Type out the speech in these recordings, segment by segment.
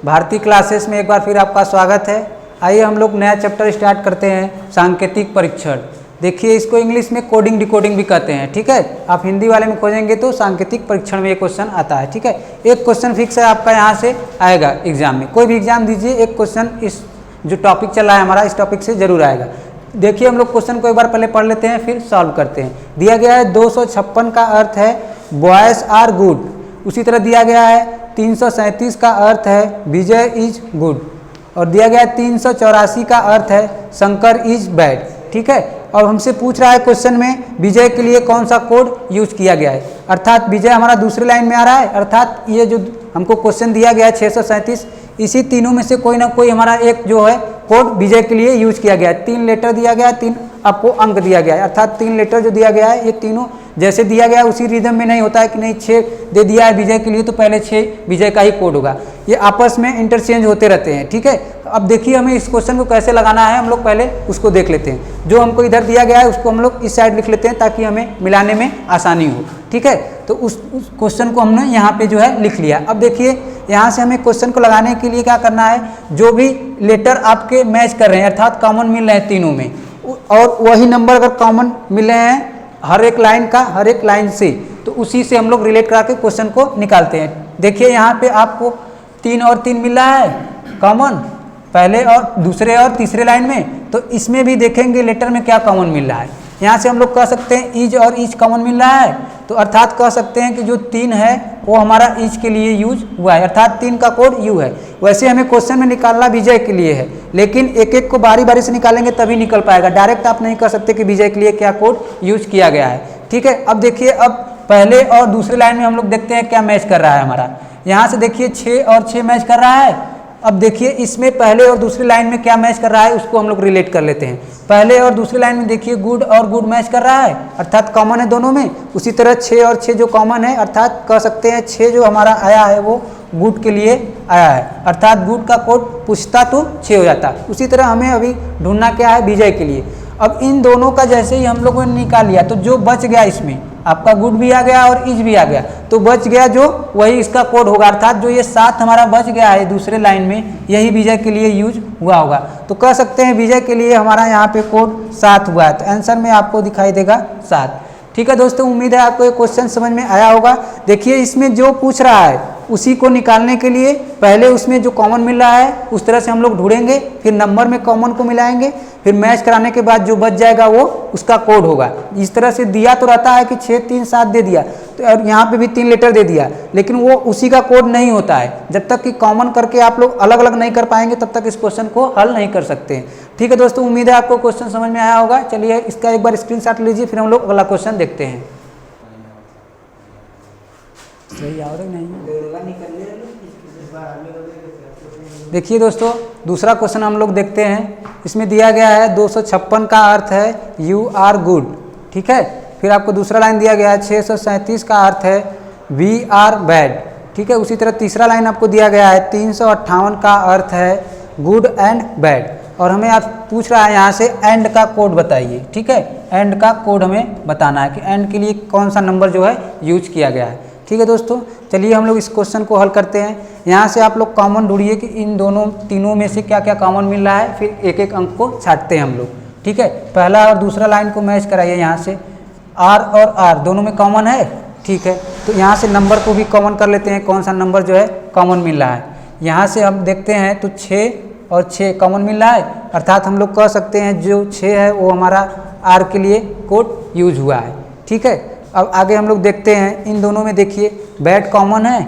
भारतीय क्लासेस में एक बार फिर आपका स्वागत है। आइए हम लोग नया चैप्टर स्टार्ट करते हैं, सांकेतिक परीक्षण। देखिए इसको इंग्लिश में कोडिंग डिकोडिंग भी कहते हैं, ठीक है। आप हिंदी वाले में खोजेंगे तो सांकेतिक परीक्षण में एक क्वेश्चन आता है, ठीक है। एक क्वेश्चन फिक्स है आपका यहाँ से आएगा एग्जाम में, कोई भी एग्जाम दीजिए एक क्वेश्चन इस जो टॉपिक चल रहा है हमारा इस टॉपिक से जरूर आएगा। देखिए हम लोग क्वेश्चन को एक बार पहले पढ़ लेते हैं फिर सॉल्व करते हैं। दिया गया है 256 का अर्थ है बॉयज आर गुड। उसी तरह दिया गया है 337 का अर्थ है विजय इज गुड। और दिया गया है 384 का अर्थ है शंकर इज बैड, ठीक है। और हमसे पूछ रहा है क्वेश्चन में विजय के लिए कौन सा कोड यूज किया गया है, अर्थात विजय हमारा दूसरी लाइन में आ रहा है। अर्थात ये जो हमको क्वेश्चन दिया गया है 637, इसी तीनों में से कोई ना कोई हमारा एक जो है कोड विजय के लिए यूज किया गया है। 3 लेटर दिया गया है, 3 आपको अंक दिया गया है, अर्थात 3 लेटर जो दिया गया है ये तीनों जैसे दिया गया है उसी रिदम में नहीं होता है कि नहीं 6 दे दिया है विजय के लिए तो पहले 6 विजय का ही कोड होगा। ये आपस में इंटरचेंज होते रहते हैं, ठीक है। तो अब देखिए हमें इस क्वेश्चन को कैसे लगाना है, हम लोग पहले उसको देख लेते हैं। जो हमको इधर दिया गया है उसको हम लोग इस साइड लिख लेते हैं ताकि हमें मिलाने में आसानी हो, ठीक है। तो उस क्वेश्चन को हमने यहाँ पे जो है लिख लिया। अब देखिए यहाँ से हमें क्वेश्चन को लगाने के लिए क्या करना है, जो भी लेटर आपके मैच कर रहे हैं अर्थात कॉमन मिल रहे हैं तीनों में, और वही नंबर अगर कॉमन मिल रहे हैं हर एक लाइन का हर एक लाइन से, तो उसी से हम लोग रिलेट करा के क्वेश्चन को निकालते हैं। देखिए यहाँ पे आपको 3 और 3 मिल रहा है कॉमन पहले और दूसरे और तीसरे लाइन में, तो इसमें भी देखेंगे लेटर में क्या कॉमन मिल रहा है। यहाँ से हम लोग कह सकते हैं इज और इज कॉमन मिल रहा है, तो अर्थात कह सकते हैं कि जो 3 है वो हमारा इज के लिए यूज हुआ है, अर्थात 3 का कोड यू है। वैसे हमें क्वेश्चन में निकालना विजय के लिए है, लेकिन एक एक को बारी बारी से निकालेंगे तभी निकल पाएगा। डायरेक्ट आप नहीं कह सकते कि विजय के लिए क्या कोड यूज किया गया है, ठीक है। अब देखिए अब पहले और दूसरे लाइन में हम लोग देखते हैं क्या मैच कर रहा है हमारा। यहाँ से देखिए 6 और 6 मैच कर रहा है। अब देखिए इसमें पहले और दूसरी लाइन में क्या मैच कर रहा है उसको हम लोग रिलेट कर लेते हैं। पहले और दूसरी लाइन में देखिए गुड और गुड मैच कर रहा है, अर्थात कॉमन है दोनों में। उसी तरह 6 और 6 जो कॉमन है, अर्थात कह सकते हैं 6 जो हमारा आया है वो गुड के लिए आया है, अर्थात गुड का कोड पूछता तो 6 हो जाता। उसी तरह हमें अभी ढूंढना क्या है विजय के लिए। अब इन दोनों का जैसे ही हम लोगों ने निकाल लिया तो जो बच गया इसमें आपका गुड भी आ गया और इज भी आ गया, तो बच गया जो वही इसका कोड होगा, अर्थात जो ये 7 हमारा बच गया है दूसरे लाइन में यही विजय के लिए यूज हुआ होगा। तो कह सकते हैं विजय के लिए हमारा यहाँ पे कोड 7 हुआ है, तो आंसर में आपको दिखाई देगा 7, ठीक है दोस्तों। उम्मीद है आपको ये क्वेश्चन समझ में आया होगा। देखिए इसमें जो पूछ रहा है उसी को निकालने के लिए पहले उसमें जो कॉमन मिल रहा है उस तरह से हम लोग ढूंढेंगे, फिर नंबर में कॉमन को मिलाएंगे, फिर मैच कराने के बाद जो बच जाएगा वो उसका कोड होगा। इस तरह से दिया तो रहता है कि 6 3 7 दे दिया, तो और यहाँ पे भी 3 लेटर दे दिया, लेकिन वो उसी का कोड नहीं होता है। जब तक कि कॉमन करके आप लोग अलग अलग नहीं कर पाएंगे तब तक इस क्वेश्चन को हल नहीं कर सकते हैं, ठीक है दोस्तों। उम्मीद है आपको क्वेश्चन समझ में आया होगा। चलिए इसका एक बार स्क्रीनशॉट लीजिए, फिर हम लोग अगला क्वेश्चन देखते हैं। सही आ रहा नहीं? देखिए दोस्तों दूसरा क्वेश्चन हम लोग देखते हैं। इसमें दिया गया है 256 का अर्थ है यू आर गुड, ठीक है। फिर आपको दूसरा लाइन दिया गया है 637 का अर्थ है वी आर बैड, ठीक है। उसी तरह तीसरा लाइन आपको दिया गया है 358 का अर्थ है गुड एंड बैड। और हमें आप पूछ रहा है यहाँ से एंड का कोड बताइए, ठीक है। एंड का कोड हमें बताना है कि एंड के लिए कौन सा नंबर जो है यूज किया गया है, ठीक है दोस्तों। चलिए हम लोग इस क्वेश्चन को हल करते हैं। यहाँ से आप लोग कॉमन ढूंढिए कि इन दोनों तीनों में से क्या क्या कॉमन मिल रहा है, फिर एक एक अंक को छांटते हैं हम लोग, ठीक है। पहला और दूसरा लाइन को मैच कराइए। यहाँ से आर और आर दोनों में कॉमन है, ठीक है। तो यहाँ से नंबर को भी कॉमन कर लेते हैं, कौन सा नंबर जो है कॉमन मिल रहा है। यहाँ से हम देखते हैं तो 6 और 6 कॉमन मिल रहा है, अर्थात हम लोग कह सकते हैं जो 6 है वो हमारा आर के लिए कोड यूज हुआ है, ठीक है। अब आगे हम लोग देखते हैं इन दोनों में देखिए बैड कॉमन है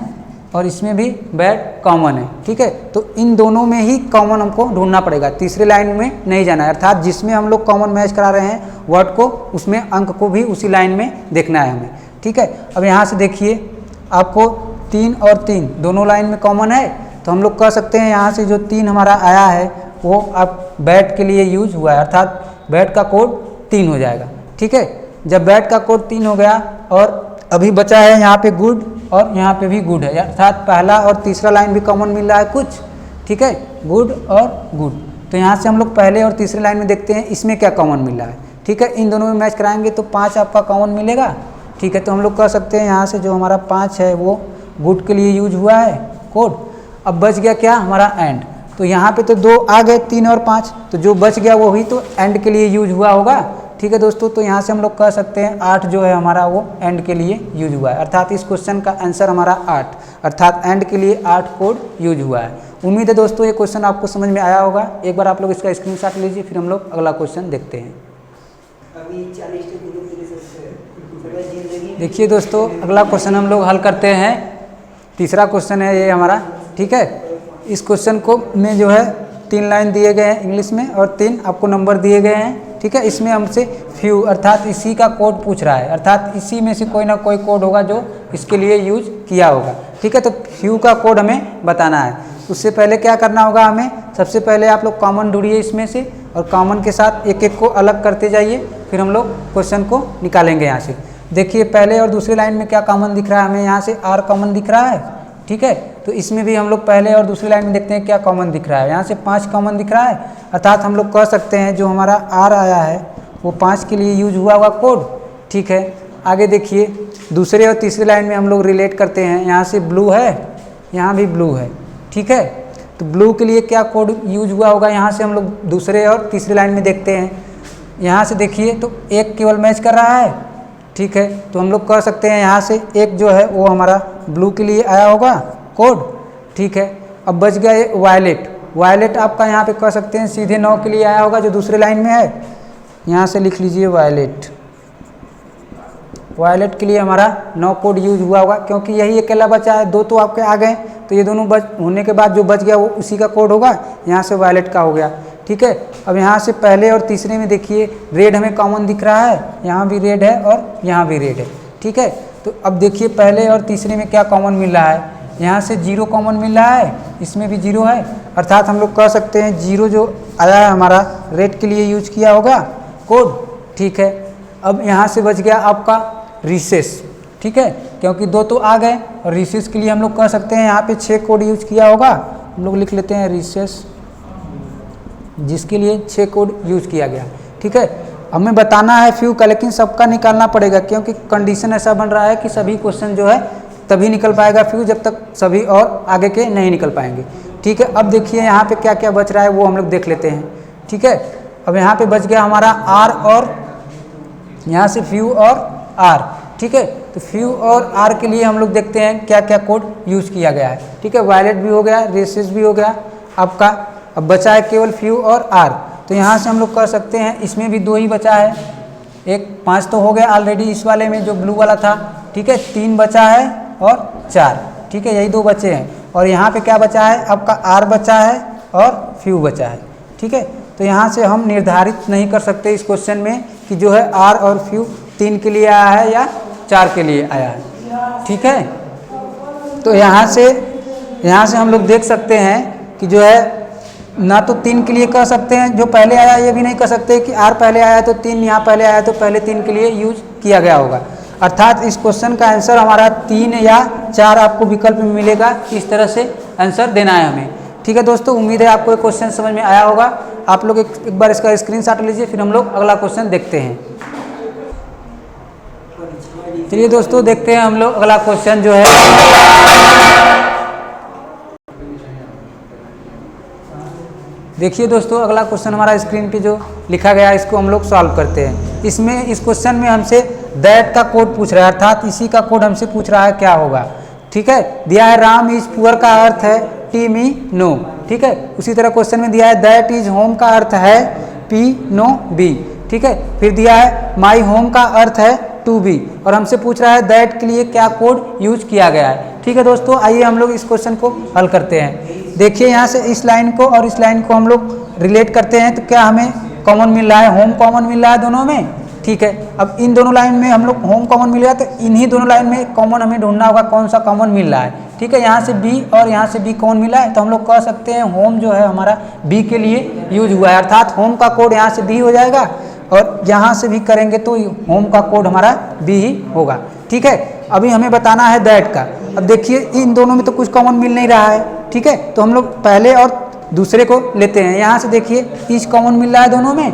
और इसमें भी बैड कॉमन है, ठीक है। तो इन दोनों में ही कॉमन हमको ढूंढना पड़ेगा, तीसरे लाइन में नहीं जाना है, अर्थात जिसमें हम लोग कॉमन मैच करा रहे हैं वर्ड को उसमें अंक को भी उसी लाइन में देखना है हमें, ठीक है। अब यहाँ से देखिए आपको 3 और 3 दोनों लाइन में कॉमन है, तो हम लोग कह सकते हैं यहाँ से जो 3 हमारा आया है वो अब बैड के लिए यूज हुआ है, अर्थात बैड का कोड 3 हो जाएगा, ठीक है। जब बैड का कोड 3 हो गया और अभी बचा है यहाँ पे गुड और यहाँ पे भी गुड है, अर्थात पहला और तीसरा लाइन भी कॉमन मिल रहा है कुछ, ठीक है, गुड और गुड। तो यहाँ से हम लोग पहले और तीसरे लाइन में देखते हैं इसमें क्या कॉमन मिल रहा है, ठीक है। इन दोनों में मैच कराएंगे तो 5 आपका कॉमन मिलेगा, ठीक है। तो हम लोग कह सकते हैं यहाँ से जो हमारा 5 है वो गुड के लिए यूज हुआ है कोड। अब बच गया क्या हमारा एंड। तो यहाँ पे तो 2 आ गए, 3 और 5, तो जो बच गया वो ही तो एंड के लिए यूज हुआ होगा। ठीक है दोस्तों, तो यहाँ से हम लोग कह सकते हैं 8 जो है हमारा वो एंड के लिए यूज हुआ है, अर्थात इस क्वेश्चन का आंसर हमारा 8, अर्थात एंड के लिए 8 कोड यूज हुआ है। उम्मीद है दोस्तों ये क्वेश्चन आपको समझ में आया होगा। एक बार आप लोग इसका स्क्रीनशॉट लीजिए, फिर हम लोग अगला क्वेश्चन देखते हैं। देखिए दोस्तों, अगला क्वेश्चन हम लोग हल करते हैं। तीसरा क्वेश्चन है ये हमारा। ठीक है, इस क्वेश्चन को में जो है 3 लाइन दिए गए हैं इंग्लिश में और 3 आपको नंबर दिए गए हैं। ठीक है, इसमें हमसे फ्यू अर्थात इसी का कोड पूछ रहा है, अर्थात इसी में से कोई ना कोई कोड होगा जो इसके लिए यूज किया होगा। ठीक है, तो फ्यू का कोड हमें बताना है। उससे पहले क्या करना होगा हमें, सबसे पहले आप लोग कॉमन ढूंढिए इसमें से, और कॉमन के साथ एक एक को अलग करते जाइए, फिर हम लोग क्वेश्चन को निकालेंगे यहाँ से। देखिए पहले और दूसरे लाइन में क्या कॉमन दिख रहा है हमें, यहाँ से आर कॉमन दिख रहा है। ठीक है, तो इसमें भी हम लोग पहले और दूसरी लाइन में देखते हैं क्या कॉमन दिख रहा है। यहाँ से 5 कॉमन दिख रहा है, अर्थात हम लोग कह सकते हैं जो हमारा आर आया है वो 5 के लिए यूज हुआ होगा कोड। ठीक है, आगे देखिए दूसरे और तीसरी लाइन में हम लोग रिलेट करते हैं। यहाँ से ब्लू है, यहाँ भी ब्लू है। ठीक है, तो ब्लू के लिए क्या कोड यूज हुआ होगा, यहाँ से हम लोग दूसरे और तीसरी लाइन में देखते हैं। यहाँ से देखिए तो एक केवल मैच कर रहा है। ठीक है, तो हम लोग कह सकते हैं यहाँ से एक जो है वो हमारा ब्लू के लिए आया होगा कोड। ठीक है, अब बच गया ये वायलेट। वायलेट आपका यहाँ पे कह सकते हैं सीधे 9 के लिए आया होगा जो दूसरे लाइन में है। यहाँ से लिख लीजिए वायलेट। वायलेट के लिए हमारा 9 कोड यूज हुआ होगा, क्योंकि यही अकेला बचा है। 2 तो आपके आ गए, तो ये दोनों बच होने के बाद जो बच गया वो उसी का कोड होगा। यहाँ से वायलेट का हो गया। ठीक है, अब यहाँ से पहले और तीसरे में देखिए रेड हमें कॉमन दिख रहा है, यहाँ भी रेड है और यहाँ भी रेड है। ठीक है, तो अब देखिए पहले और तीसरे में क्या कॉमन मिल रहा है, यहाँ से 0 कॉमन मिल रहा है, इसमें भी 0 है, अर्थात हम लोग कह सकते हैं 0 जो आया है हमारा रेड के लिए यूज किया होगा कोड। ठीक है, अब यहाँ से बच गया आपका रिसेस। ठीक है, क्योंकि 2 तो आ गए, और रिसेस के लिए हम लोग कह सकते हैं यहाँ पे 6 कोड यूज किया होगा। हम लोग लिख लेते हैं रिसेस, जिसके लिए 6 कोड यूज किया गया। ठीक है, हमें बताना है फ्यू का, लेकिन सबका निकालना पड़ेगा, क्योंकि कंडीशन ऐसा बन रहा है कि सभी क्वेश्चन जो है तभी निकल पाएगा फ्यू जब तक सभी और आगे के नहीं निकल पाएंगे। ठीक है, अब देखिए यहाँ पे क्या क्या बच रहा है वो हम लोग देख लेते हैं। ठीक है, अब यहाँ पे बच गया हमारा आर और यहाँ से फ्यू और आर। ठीक है, तो फ्यू और आर के लिए हम लोग देखते हैं क्या क्या कोड यूज किया गया है। ठीक है, वायलेट भी हो गया, रेसेस भी हो गया आपका, अब बचा है केवल फ्यू और आर। तो यहाँ से हम लोग कह सकते हैं इसमें भी 2 ही बचा है, एक 5 तो हो गया ऑलरेडी इस वाले में जो ब्लू वाला था। ठीक है, 3 बचा है और 4। ठीक है, यही 2 बचे हैं, और यहाँ पे क्या बचा है आपका आर बचा है और फ्यू बचा है। ठीक है, तो यहाँ से हम निर्धारित नहीं कर सकते इस क्वेश्चन में कि जो है आर और फ्यू 3 के लिए आया है या 4 के लिए आया है। ठीक है, तो यहाँ से हम लोग देख सकते हैं कि जो है ना तो 3 के लिए कह सकते हैं जो पहले आया, ये भी नहीं कह सकते कि आर पहले आया तो 3 यहाँ पहले आया तो पहले 3 के लिए यूज किया गया होगा। अर्थात इस क्वेश्चन का आंसर हमारा 3 या 4 आपको विकल्प में मिलेगा। इस तरह से आंसर देना है हमें। ठीक है दोस्तों, उम्मीद है आपको ये क्वेश्चन समझ में आया होगा। आप लोग एक बार इसका स्क्रीनशॉट लीजिए, फिर हम लोग अगला क्वेश्चन देखते हैं। चलिए दोस्तों, देखते हैं हम लोग अगला क्वेश्चन जो है। देखिए दोस्तों, अगला क्वेश्चन हमारा स्क्रीन पे जो लिखा गया है इसको हम लोग सॉल्व करते हैं। इसमें इस क्वेश्चन में हमसे दैट का कोड पूछ रहा है, अर्थात इसी का कोड हमसे पूछ रहा है क्या होगा। ठीक है, दिया है राम इज पुअर का अर्थ है टी मी नो। ठीक है, उसी तरह क्वेश्चन में दिया है दैट इज होम का अर्थ है पी नो बी। ठीक है, फिर दिया है माई होम का अर्थ है टू बी, और हमसे पूछ रहा है दैट के लिए क्या कोड यूज किया गया है। ठीक है दोस्तों, आइए हम लोग इस क्वेश्चन को हल करते हैं। देखिए यहाँ से इस लाइन को और इस लाइन को हम लोग रिलेट करते हैं, तो क्या हमें कॉमन मिल रहा है, होम कॉमन मिल रहा है दोनों में। ठीक है, अब इन दोनों लाइन में हम लोग होम कॉमन मिल रहा है, तो इन्हीं दोनों लाइन में कॉमन हमें ढूंढना होगा कौन सा कॉमन मिल रहा है। ठीक है, यहाँ से बी और यहाँ से बी कॉमन मिला है, तो हम लोग कह सकते हैं होम जो है हमारा बी के लिए यूज हुआ है, अर्थात होम का कोड यहाँ से बी हो जाएगा, और यहाँ से भी करेंगे तो होम का कोड हमारा बी ही होगा। ठीक है, अभी हमें बताना है दैट का। अब देखिए इन दोनों में तो कुछ कॉमन मिल नहीं रहा है। ठीक है, तो हम लोग पहले और दूसरे को लेते हैं। यहाँ से देखिए इस कॉमन मिल रहा है दोनों में,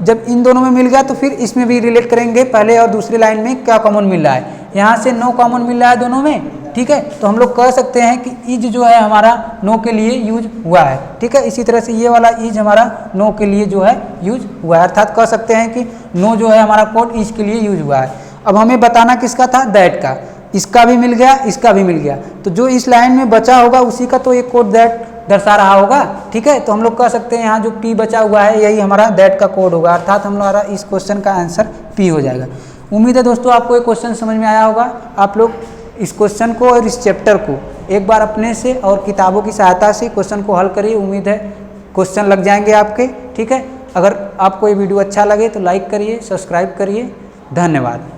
जब इन दोनों में मिल गया तो फिर इसमें भी रिलेट करेंगे पहले और दूसरी लाइन में क्या कॉमन मिल रहा है। यहाँ से नो कॉमन मिल रहा है दोनों में, ठीक है। तो हम लोग कह सकते हैं कि इज जो है हमारा नो के लिए यूज हुआ है, ठीक है। इसी तरह से ये वाला इज हमारा नो के लिए जो है यूज हुआ है, अर्थात कह सकते हैं कि नो जो है हमारा कोड इज के लिए यूज हुआ है। अब हमें बताना किसका था, दैट का। इसका भी मिल गया, इसका भी मिल गया, तो जो इस लाइन में बचा होगा उसी का तो एक कोड दैट दर्शा रहा होगा, ठीक है। तो हम लोग कह सकते हैं यहाँ जो पी बचा हुआ है यही हमारा दैट का कोड होगा, अर्थात हमारा इस क्वेश्चन का आंसर पी हो जाएगा। उम्मीद है दोस्तों आपको ये क्वेश्चन समझ में आया होगा। आप लोग इस क्वेश्चन को और इस चैप्टर को एक बार अपने से और किताबों की सहायता से क्वेश्चन को हल करिए, उम्मीद है क्वेश्चन लग जाएंगे आपके, ठीक है। अगर आपको ये वीडियो अच्छा लगे तो लाइक करिए, सब्सक्राइब करिए। धन्यवाद।